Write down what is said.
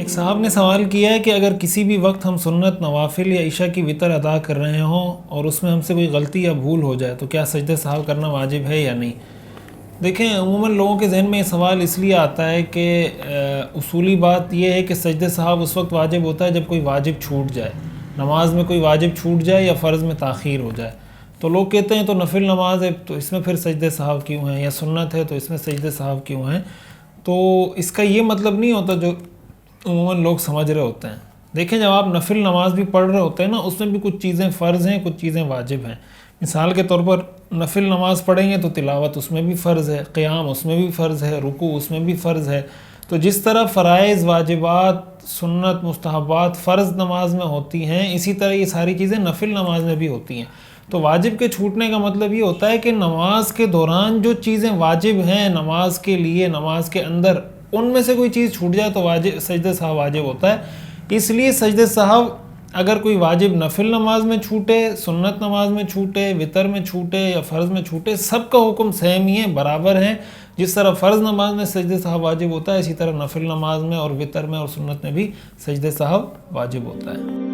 ایک صاحب نے سوال کیا ہے کہ اگر کسی بھی وقت ہم سنت نوافل یا عشاء کی وطر ادا کر رہے ہوں اور اس میں ہم سے کوئی غلطی یا بھول ہو جائے تو کیا سجدہ سہو کرنا واجب ہے یا نہیں؟ دیکھیں، عموماً لوگوں کے ذہن میں یہ سوال اس لیے آتا ہے کہ اصولی بات یہ ہے کہ سجدہ سہو اس وقت واجب ہوتا ہے جب کوئی واجب چھوٹ جائے، نماز میں کوئی واجب چھوٹ جائے یا فرض میں تاخیر ہو جائے۔ تو لوگ کہتے ہیں تو نفل نماز ہے تو اس میں پھر سجدہ سہو کیوں ہیں، یا سنت ہے تو اس میں سجدہ سہو کیوں ہیں؟ تو اس کا یہ مطلب نہیں ہوتا جو عموماً لوگ سمجھ رہے ہوتے ہیں۔ دیکھیں، جب آپ نفل نماز بھی پڑھ رہے ہوتے ہیں نا، اس میں بھی کچھ چیزیں فرض ہیں، کچھ چیزیں واجب ہیں۔ مثال کے طور پر نفل نماز پڑھیں گے تو تلاوت اس میں بھی فرض ہے، قیام اس میں بھی فرض ہے، رکوع اس میں بھی فرض ہے۔ تو جس طرح فرائض، واجبات، سنت، مستحبات فرض نماز میں ہوتی ہیں، اسی طرح یہ ساری چیزیں نفل نماز میں بھی ہوتی ہیں۔ تو واجب کے چھوٹنے کا مطلب یہ ہوتا ہے کہ نماز کے دوران جو چیزیں واجب ہیں نماز کے لیے، نماز کے اندر، ان میں سے کوئی چیز چھوٹ جائے تو سجدہ سہو واجب ہوتا ہے۔ اس لیے سجدہ سہو اگر کوئی واجب نفل نماز میں چھوٹے، سنت نماز میں چھوٹے، وطر میں چھوٹے یا فرض میں چھوٹے، سب کا حکم سیم ہی ہے، برابر ہے۔ جس طرح فرض نماز میں سجدہ سہو واجب ہوتا ہے، اسی طرح نفل نماز میں اور وطر میں اور سنت میں بھی سجدہ سہو واجب ہوتا ہے۔